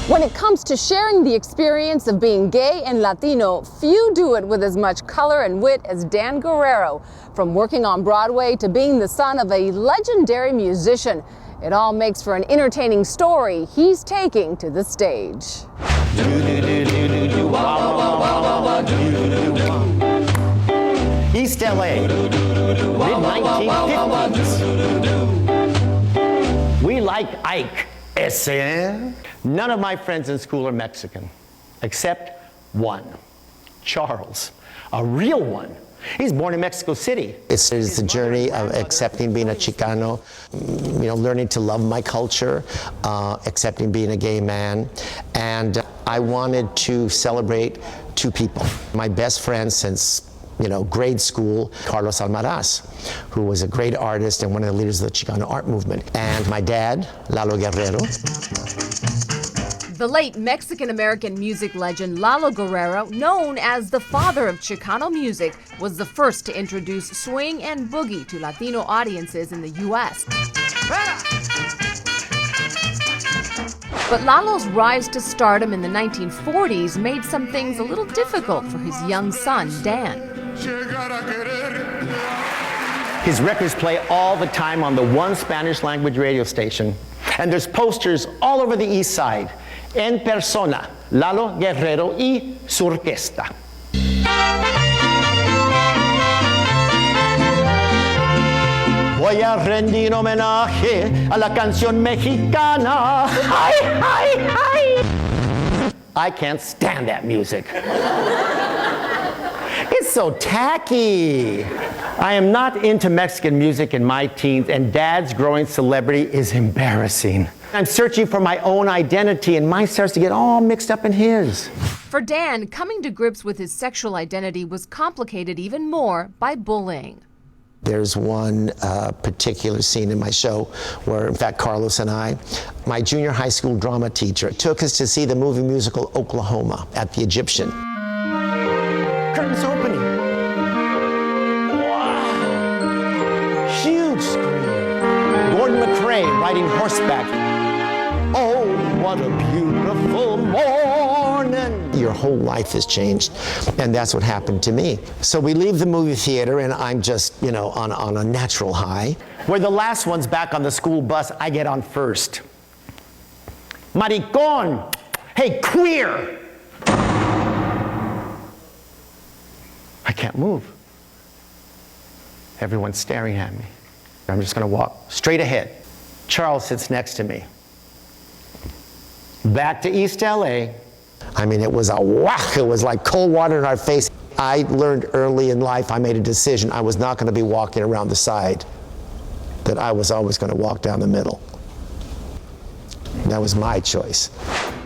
When it comes to sharing the experience of being gay and Latino, few do it with as much color and wit as Dan Guerrero. From working on Broadway to being the son of a legendary musician, it all makes for an entertaining story he's taking to the stage. East LA, mid-1950s. We like Ike. Ese. None of my friends in school are Mexican, except one, Charles, a real one. He's born in Mexico City. It's the journey of accepting being a Chicano, learning to love my culture, accepting being a gay man. And I wanted to celebrate two people. My best friend since grade school, Carlos Almaraz, who was a great artist and one of the leaders of the Chicano art movement. And my dad, Lalo Guerrero. The late Mexican-American music legend Lalo Guerrero, known as the father of Chicano music, was the first to introduce swing and boogie to Latino audiences in the U.S. But Lalo's rise to stardom in the 1940s made some things a little difficult for his young son, Dan. His records play all the time on the one Spanish language radio station. And there's posters all over the east side. En persona, Lalo Guerrero y su orquesta. Voy a rendir homenaje a la canción mexicana. Ay, ay, ay. I can't stand that music. It's so tacky. I am not into Mexican music in my teens, and Dad's growing celebrity is embarrassing. I'm searching for my own identity, and mine starts to get all mixed up in his. For Dan, coming to grips with his sexual identity was complicated even more by bullying. There's one particular scene in my show where, in fact, Carlos and I, my junior high school drama teacher, took us to see the movie musical Oklahoma at the Egyptian. Curtains opening. Wow. Huge screen. Gordon McRae riding horseback. Oh, what a beautiful morning. Your whole life has changed, and that's what happened to me. So we leave the movie theater, and I'm just, on a natural high. We're the last ones back on the school bus. I get on first. Maricón! Hey, queer! I can't move. Everyone's staring at me. I'm just gonna walk straight ahead. Charles sits next to me. Back to East LA. I mean, it was a whack. It was like cold water in our face. I learned early in life, I made a decision. I was not going to be walking around the side, that I was always going to walk down the middle. That was my choice.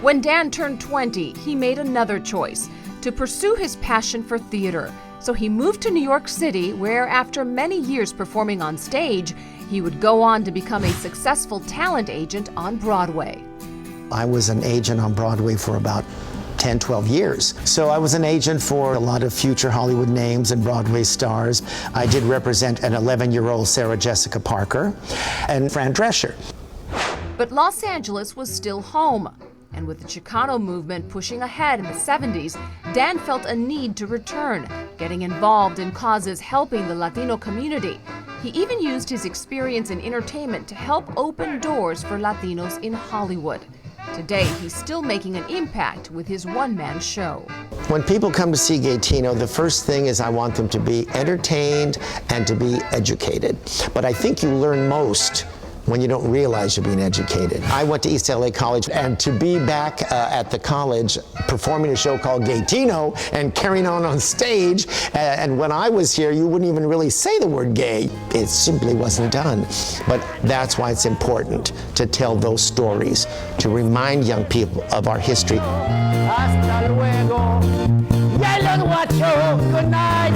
When Dan turned 20, he made another choice, to pursue his passion for theater. So he moved to New York City, where after many years performing on stage, he would go on to become a successful talent agent on Broadway. I was an agent on Broadway for about 10, 12 years. So I was an agent for a lot of future Hollywood names and Broadway stars. I did represent an 11-year-old Sarah Jessica Parker and Fran Drescher. But Los Angeles was still home. And with the Chicano movement pushing ahead in the 70s, Dan felt a need to return, getting involved in causes helping the Latino community. He even used his experience in entertainment to help open doors for Latinos in Hollywood. Today, he's still making an impact with his one-man show. When people come to see Gaytino, the first thing is I want them to be entertained and to be educated. But I think you learn most when you don't realize you're being educated. I went to East LA College, and to be back at the college performing a show called Gaytino and carrying on stage, and when I was here, you wouldn't even really say the word gay. It simply wasn't done. But that's why it's important to tell those stories, to remind young people of our history. Hasta luego. Ya los guachos. Good night.